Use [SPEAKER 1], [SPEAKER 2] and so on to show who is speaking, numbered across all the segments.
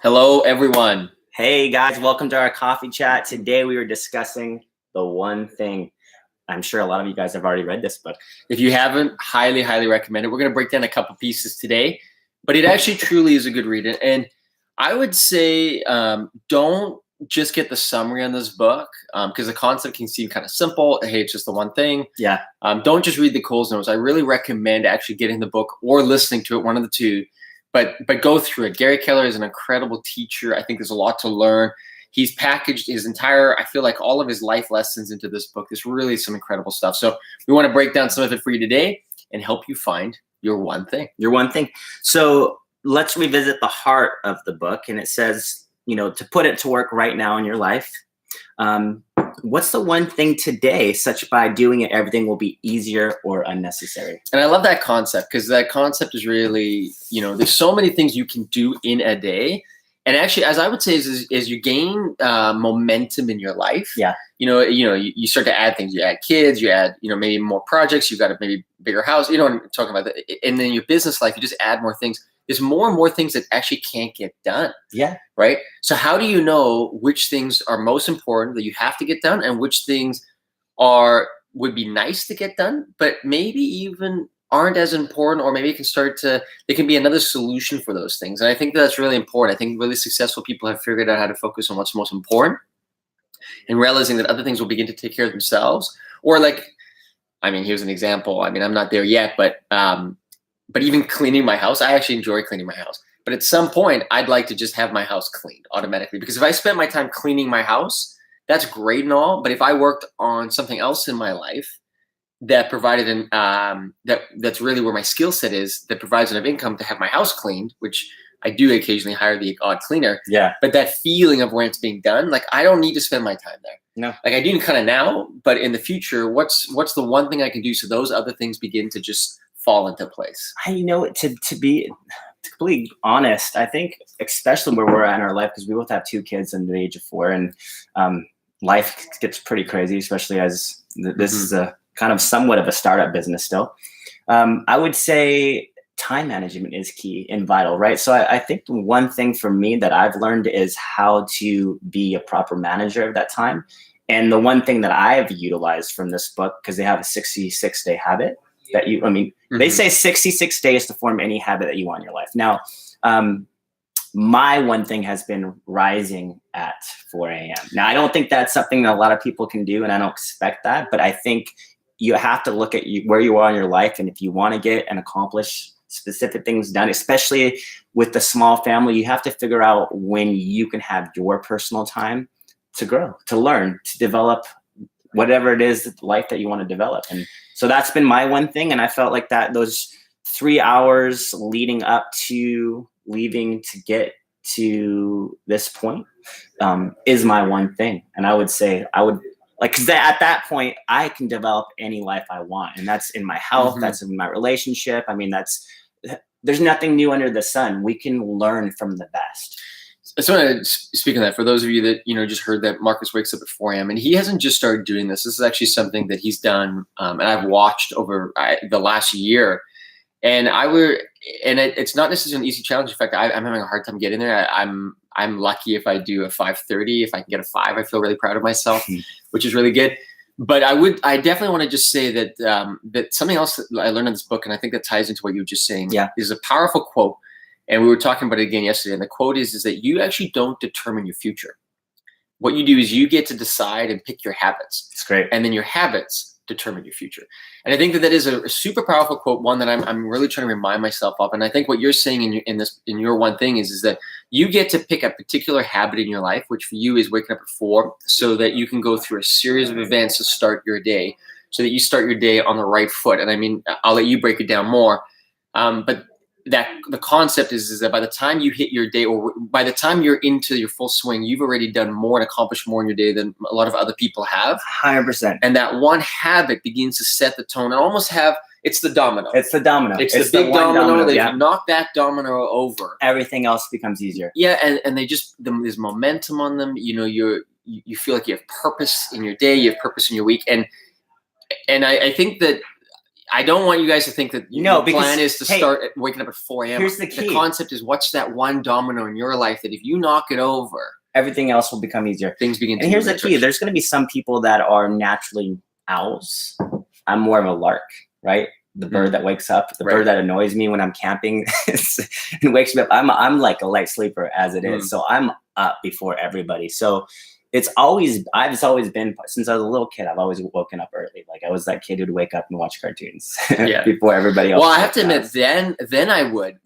[SPEAKER 1] Hello, everyone.
[SPEAKER 2] Hey guys, welcome to our coffee chat. Today we were discussing The One Thing. I'm sure a lot of you guys have already read this book.
[SPEAKER 1] If you haven't, highly, highly recommend it. We're going to break down a couple pieces today, but it actually truly is a good read. And I would say don't just get the summary on this book because the concept can seem kind of simple. Hey, it's just the one thing.
[SPEAKER 2] Yeah.
[SPEAKER 1] Don't just read the Coles notes. I really recommend actually getting the book or listening to it, one of the two. But go through it. Gary Keller is an incredible teacher. I think there's a lot to learn. He's packaged his entire, I feel like all of his life lessons into this book. There's really some incredible stuff. So we want to break down some of it for you today and help you find your one thing.
[SPEAKER 2] Your one thing. So let's revisit the heart of the book. And it says, to put it to work right now in your life. What's the one thing today, such by doing it, everything will be easier or unnecessary?
[SPEAKER 1] And I love that concept because that concept is really, there's so many things you can do in a day. And actually, as I would say, is you gain momentum in your life.
[SPEAKER 2] Yeah.
[SPEAKER 1] You start to add things. You add kids. You add, maybe more projects. You've got a maybe bigger house. You know what I'm talking about. And then your business life, you just add more things. There's more and more things that actually can't get done.
[SPEAKER 2] Yeah.
[SPEAKER 1] Right. So how do you know which things are most important that you have to get done and which things would be nice to get done, but maybe even aren't as important, or maybe it can there can be another solution for those things. And I think that's really important. I think really successful people have figured out how to focus on what's most important and realizing that other things will begin to take care of themselves. Or here's an example. I'm not there yet, but even cleaning my house, I actually enjoy cleaning my house. But at some point, I'd like to just have my house cleaned automatically. Because if I spent my time cleaning my house, that's great and all. But if I worked on something else in my life that provided that's really where my skill set is, that provides enough income to have my house cleaned, which I do occasionally hire the odd cleaner.
[SPEAKER 2] Yeah.
[SPEAKER 1] But that feeling of when it's being done, I don't need to spend my time there.
[SPEAKER 2] No.
[SPEAKER 1] I do kind of now, but in the future, what's the one thing I can do so those other things begin to just fall into place?
[SPEAKER 2] To be completely honest, I think especially where we're at in our life, because we both have two kids under the age of 4, and life gets pretty crazy, especially as this is a kind of somewhat of a startup business still. I would say time management is key and vital, right? So I think the one thing for me that I've learned is how to be a proper manager of that time. And the one thing that I've utilized from this book, because they have a 66-day habit that they say 66 days to form any habit that you want in your life. Now, my one thing has been rising at 4 a.m. Now, I don't think that's something that a lot of people can do, and I don't expect that, but I think you have to look at where you are in your life, and if you want to get and accomplish specific things done, especially with the small family, you have to figure out when you can have your personal time to grow, to learn, to develop whatever it is, the life that you want to develop. And so that's been my one thing. And I felt like that those 3 hours leading up to leaving to get to this point is my one thing. And I would say because at that point I can develop any life I want. And that's in my health. That's in my relationship. There's nothing new under the sun. We can learn from the best.
[SPEAKER 1] I just want to speak on that for those of you that just heard that Marcus wakes up at 4 a.m. and he hasn't just started doing this. This is actually something that he's done, and I've watched over the last year. And it's not necessarily an easy challenge. In fact, I'm having a hard time getting there. I'm lucky if I do a 5:30. If I can get a 5, I feel really proud of myself, which is really good. But I definitely want to just say that that something else that I learned in this book, and I think that ties into what you were just saying, is a powerful quote. And we were talking about it again yesterday. And the quote is that you actually don't determine your future. What you do is you get to decide and pick your habits.
[SPEAKER 2] It's great.
[SPEAKER 1] And then your habits determine your future. And I think that is a super powerful quote, one that I'm really trying to remind myself of. And I think what you're saying in your one thing is that you get to pick a particular habit in your life, which for you is waking up at 4, so that you can go through a series of events to start your day, so that you start your day on the right foot. And I'll let you break it down more. But that the concept is that by the time you hit your day, or by the time you're into your full swing, you've already done more and accomplished more in your day than a lot of other people have.
[SPEAKER 2] 100%.
[SPEAKER 1] And that one habit begins to set the tone. And almost it's the domino.
[SPEAKER 2] It's the domino.
[SPEAKER 1] It's the big domino. If you knock that domino over,
[SPEAKER 2] everything else becomes easier.
[SPEAKER 1] Yeah, and there's momentum on them. You feel like you have purpose in your day. You have purpose in your week, and I think that I don't want you guys to think that
[SPEAKER 2] No,
[SPEAKER 1] your plan is to
[SPEAKER 2] hey,
[SPEAKER 1] start waking up at 4 a.m.
[SPEAKER 2] Here's the key.
[SPEAKER 1] The concept is, what's that one domino in your life that if you knock it over,
[SPEAKER 2] everything else will become easier.
[SPEAKER 1] things begin to
[SPEAKER 2] And here's the
[SPEAKER 1] move
[SPEAKER 2] key. There's going to be some people that are naturally owls. I'm more of a lark, right? The bird that wakes up, the bird that annoys me when I'm camping and wakes me up. I'm like a light sleeper as it is. So I'm up before everybody. So I've always been, since I was a little kid, I've always woken up early. Like I was that kid who'd wake up and watch cartoons before everybody else.
[SPEAKER 1] Well, I have to admit, then I would.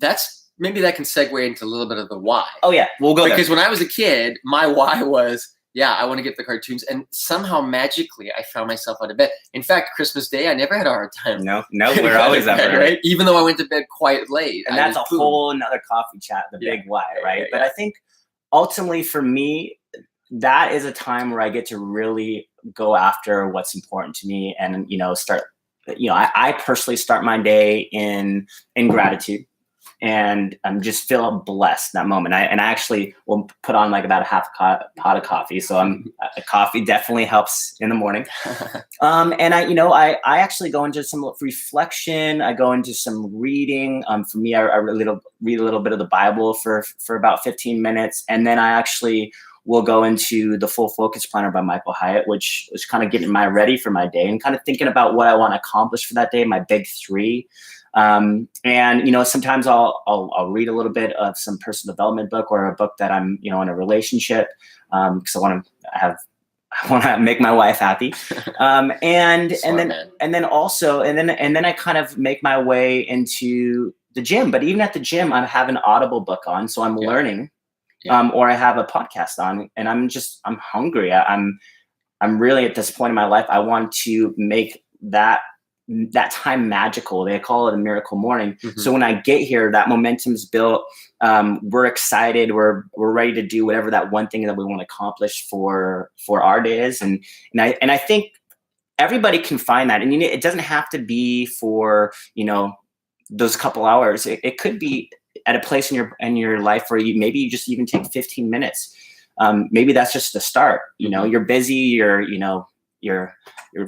[SPEAKER 1] Maybe that can segue into a little bit of the why.
[SPEAKER 2] Oh yeah, we'll go
[SPEAKER 1] because when I was a kid, my why was, I want to get the cartoons, and somehow magically I found myself out of bed. In fact, Christmas Day, I never had a hard time.
[SPEAKER 2] No, we're always up early,
[SPEAKER 1] right? Even though I went to bed quite late.
[SPEAKER 2] And that's a whole another coffee chat, the big why, right? But I think ultimately for me, that is a time where I get to really go after what's important to me, and start. I personally start my day in gratitude. And I'm just feel blessed that moment. I actually will put on like about a half pot of coffee. So coffee definitely helps in the morning. And I actually go into some reflection. I go into some reading. For me, I read a little bit of the Bible for about 15 minutes. And then I actually will go into the Full Focus Planner by Michael Hyatt, which was kind of getting ready for my day and kind of thinking about what I want to accomplish for that day, my big 3. And sometimes I'll read a little bit of some personal development book or a book that I'm in a relationship, because I want to make my wife happy. And then I kind of make my way into the gym. But even at the gym, I have an Audible book on, so I'm learning, or I have a podcast on, and I'm hungry. I'm really at this point in my life, I want to make that time magical. They call it a miracle morning. So when I get here, that momentum's built. We're excited. We're ready to do whatever that one thing that we want to accomplish for our days. And I think everybody can find that. And it doesn't have to be for those couple hours. It could be at a place in your life where maybe you just even take 15 minutes. Maybe that's just the start. You're busy. You're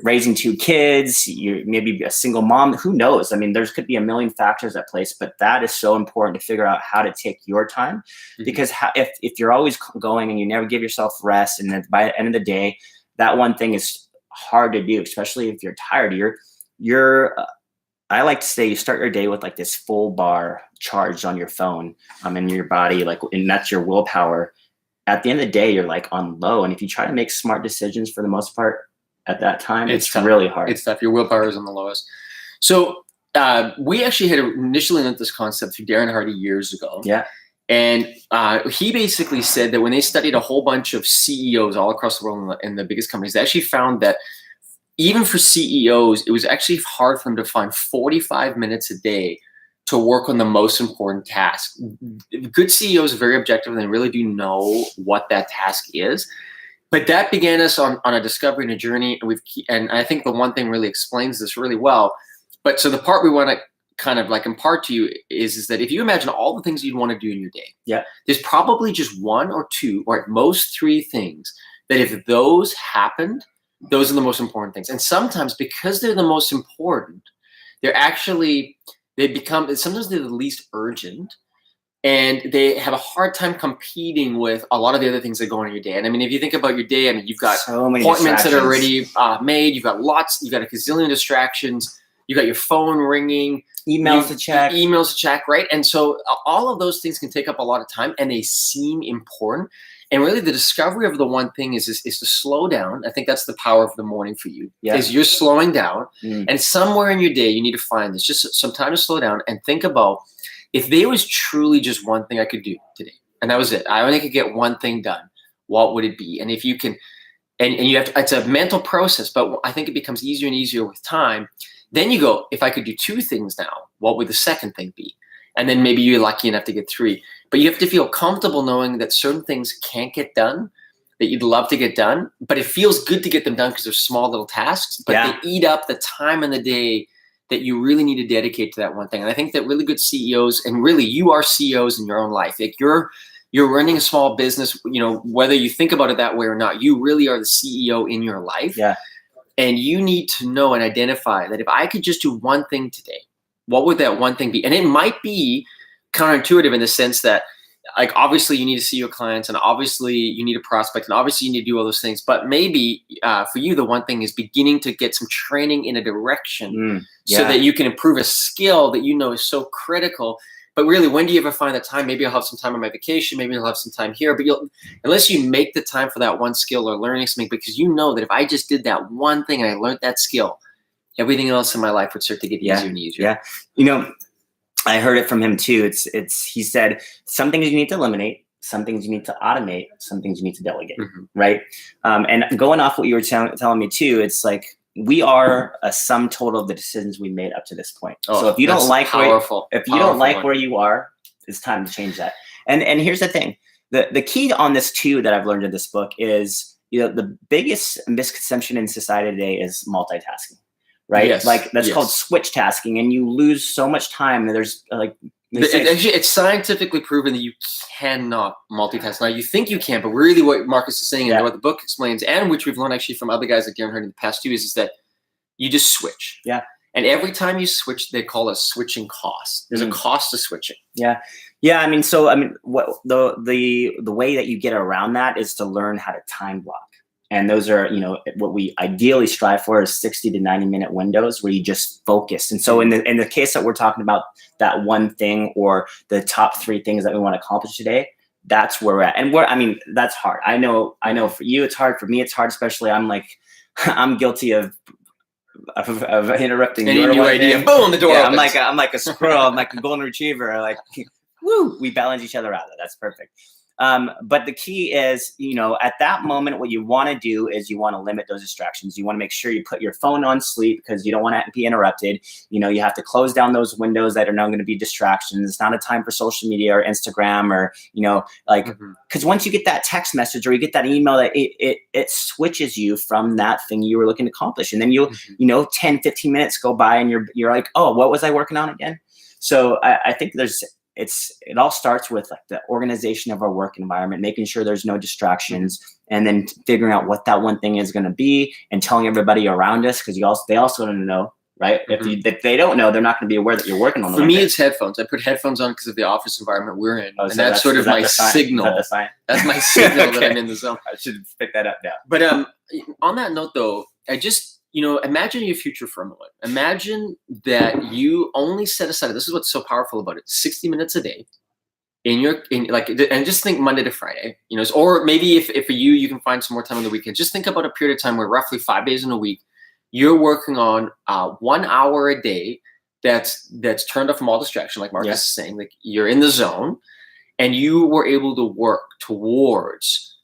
[SPEAKER 2] raising 2 kids, you're maybe a single mom, who knows? I mean, there could be a million factors at place, but that is so important to figure out how to take your time, because if you're always going and you never give yourself rest, and then by the end of the day, that one thing is hard to do, especially if you're tired. I like to say you start your day with like this full bar charged on your phone, in your body, and that's your willpower. At the end of the day, you're like on low. And if you try to make smart decisions for the most part, at that time, it's really hard.
[SPEAKER 1] It's tough. Your willpower is on the lowest. So we actually had initially learned this concept through Darren Hardy years ago.
[SPEAKER 2] Yeah.
[SPEAKER 1] And he basically said that when they studied a whole bunch of CEOs all across the world in the biggest companies, they actually found that even for CEOs, it was actually hard for them to find 45 minutes a day to work on the most important task. Good CEOs are very objective, and they really do know what that task is. But that began us on a discovery and a journey, and I think the one thing really explains this really well. But so the part we want to kind of impart to you is that if you imagine all the things you'd want to do in your day, there's probably just 1 or 2 or at most 3 things that if those happened, those are the most important things. And sometimes because they're the most important, sometimes they're the least urgent. And they have a hard time competing with a lot of the other things that go on in your day. And I mean, if you think about your day, I mean, you've got
[SPEAKER 2] so many
[SPEAKER 1] appointments that are already made. You've got a gazillion distractions. You got your phone ringing.
[SPEAKER 2] Emails to check,
[SPEAKER 1] right? And so all of those things can take up a lot of time, and they seem important. And really the discovery of the one thing is to slow down. I think that's the power of the morning for you, is you're slowing down. And somewhere in your day, you need to find this, just some time to slow down and think about, if there was truly just one thing I could do today, and that was it, I only could get one thing done, what would it be? And if you can, and you have to, it's a mental process, but I think it becomes easier and easier with time. Then you go, if I could do 2 things now, what would the second thing be? And then maybe you're lucky enough to get 3. But you have to feel comfortable knowing that certain things can't get done, that you'd love to get done, but it feels good to get them done because they're small little tasks, but they eat up the time in the day that you really need to dedicate to that one thing. And I think that really good CEOs, and really you are CEOs in your own life. Like you're running a small business, whether you think about it that way or not, you really are the CEO in your life.
[SPEAKER 2] Yeah.
[SPEAKER 1] And you need to know and identify that if I could just do one thing today, what would that one thing be? And it might be counterintuitive in the sense that, like, obviously you need to see your clients, and obviously you need a prospect, and obviously you need to do all those things. But maybe for you, the one thing is beginning to get some training in a direction so that you can improve a skill that you know is so critical. But really, when do you ever find that time? Maybe I'll have some time on my vacation. Maybe I'll have some time here. But unless you make the time for that one skill or learning something, because you know that if I just did that one thing and I learned that skill, everything else in my life would start to get easier and easier.
[SPEAKER 2] Yeah. You know, I heard it from him too. He said, some things you need to eliminate, some things you need to automate, some things you need to delegate. Right. And going off what you were telling me too, it's like, we are a sum total of the decisions we made up to this point. So if you don't like where you are, it's time to change that. And here's the thing. The key on this too that I've learned in this book is, the biggest misconception in society today is multitasking. Right?
[SPEAKER 1] Yes.
[SPEAKER 2] Like that's called switch tasking, and you lose so much time. There's actually,
[SPEAKER 1] it's scientifically proven that you cannot multitask. Now you think you can, but really what Marcus is saying and what the book explains, and which we've learned actually from other guys like Darren Hurd in the past too, is that you just switch.
[SPEAKER 2] Yeah.
[SPEAKER 1] And every time you switch, they call it switching cost. There's a cost to switching.
[SPEAKER 2] Yeah. Yeah. What the way that you get around that is to learn how to time block. And those are, what we ideally strive for is 60 to 90-minute windows where you just focus. And so in the case that we're talking about, that one thing or the top 3 things that we want to accomplish today, that's where we're at. And that's hard. I know for you, it's hard. For me, it's hard, especially I'm guilty of interrupting
[SPEAKER 1] any new idea. Boom, the door opens.
[SPEAKER 2] I'm like a squirrel. I'm like a golden retriever. Like, woo, we balance each other out. That's perfect. But the key is, at that moment, what you want to do is you want to limit those distractions. You want to make sure you put your phone on sleep because you don't want to be interrupted. You have to close down those windows that are now going to be distractions. It's not a time for social media or Instagram or, because once you get that text message or you get that email, that it switches you from that thing you were looking to accomplish. And then 10, 15 minutes go by and you're like, oh, what was I working on again? So I think it all starts with like the organization of our work environment, making sure there's no distractions, and then figuring out what that one thing is going to be and telling everybody around us, because they also don't know, right? If they don't know, they're not going to be aware that you're working on.
[SPEAKER 1] For me, it's headphones. I put headphones on because of the office environment we're in, and that's sort of my signal. That's my signal that I'm in the zone.
[SPEAKER 2] I should pick that up now.
[SPEAKER 1] But on that note, though, I just imagine your future for a moment. Imagine that you only set aside, this is what's so powerful about it, 60 minutes a day and just think Monday to Friday, or maybe if for you can find some more time on the weekend, just think about a period of time where roughly 5 days in a week, you're working on 1 hour a day that's turned off from all distraction, like Marcus is saying, like you're in the zone, and you were able to work towards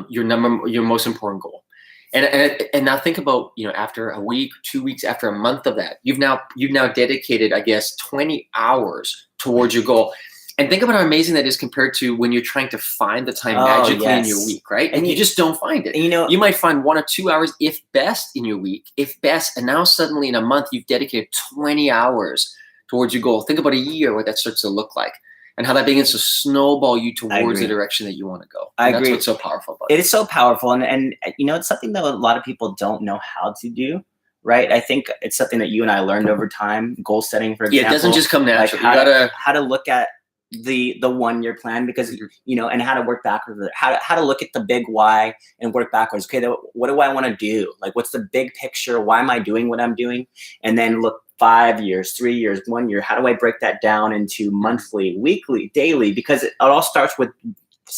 [SPEAKER 1] your most important goal. And now think about, after a week, 2 weeks, after a month of that, you've now dedicated, I guess, 20 hours towards your goal. And think about how amazing that is compared to when you're trying to find the time magically in your week, right? And you just don't find it. You might find 1 or 2 hours, if best, in your week, if best. And now suddenly in a month, you've dedicated 20 hours towards your goal. Think about a year, what that starts to look like, and how that begins to snowball you towards the direction that you want to go. And that's what's so powerful about it.
[SPEAKER 2] It is so powerful. And it's something that a lot of people don't know how to do, right? I think it's something that you and I learned over time, goal setting, for example.
[SPEAKER 1] Yeah, it doesn't just come naturally.
[SPEAKER 2] How to look at the 1 year plan, because, and how to work backwards, how to look at the big why and work backwards. Okay, what do I want to do? Like, what's the big picture? Why am I doing what I'm doing? And then look 5 years, 3 years, 1 year. How do I break that down into monthly, weekly, daily? Because it all starts with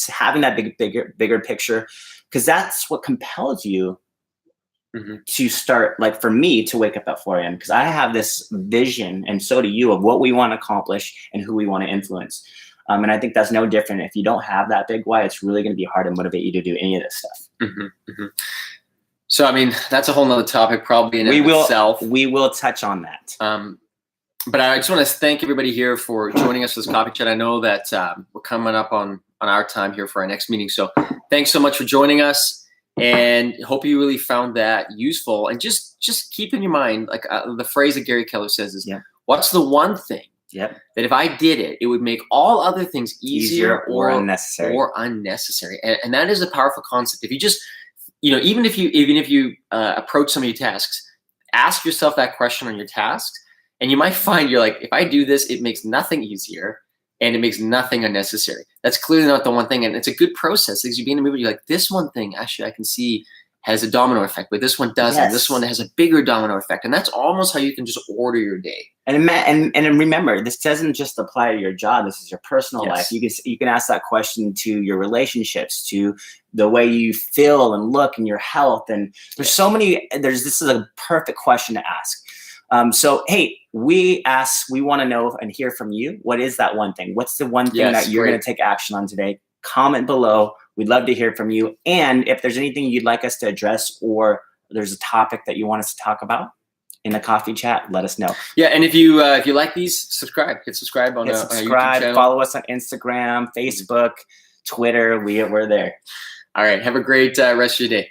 [SPEAKER 2] having that bigger picture, because that's what compels you to start, like for me, to wake up at 4 a.m. because I have this vision, and so do you, of what we want to accomplish and who we want to influence. And I think that's no different. If you don't have that big why, it's really going to be hard to motivate you to do any of this stuff.
[SPEAKER 1] So, that's a whole nother topic probably in itself.
[SPEAKER 2] We will touch on that.
[SPEAKER 1] But I just want to thank everybody here for joining us for this coffee chat. I know that we're coming up on our time here for our next meeting. So thanks so much for joining us, and hope you really found that useful. And just keep in your mind, like the phrase that Gary Keller says is, what's the one thing that if I did it, it would make all other things easier or unnecessary. And that is a powerful concept. If you just even if you approach some of your tasks, ask yourself that question on your tasks, and you might find you're like, if I do this, it makes nothing easier and it makes nothing unnecessary. That's clearly not the one thing, and it's a good process because you be in a movie, you're like, this one thing actually I can see has a domino effect, but this one doesn't.
[SPEAKER 2] Yes.
[SPEAKER 1] This one has a bigger domino effect, and that's almost how you can just order your day.
[SPEAKER 2] And remember, this doesn't just apply to your job. This is your personal life. You can ask that question to your relationships, to the way you feel and look, and your health. And there's so many. This is a perfect question to ask. So hey, we want to know and hear from you. What is that one thing? What's the one thing that you're going to take action on today? Comment below. We'd love to hear from you. And if there's anything you'd like us to address, or there's a topic that you want us to talk about in the coffee chat, let us know.
[SPEAKER 1] Yeah, and if you like these, subscribe. Hit subscribe on our YouTube channel.
[SPEAKER 2] Follow us on Instagram, Facebook, Twitter. We're there.
[SPEAKER 1] All right. Have a great rest of your day.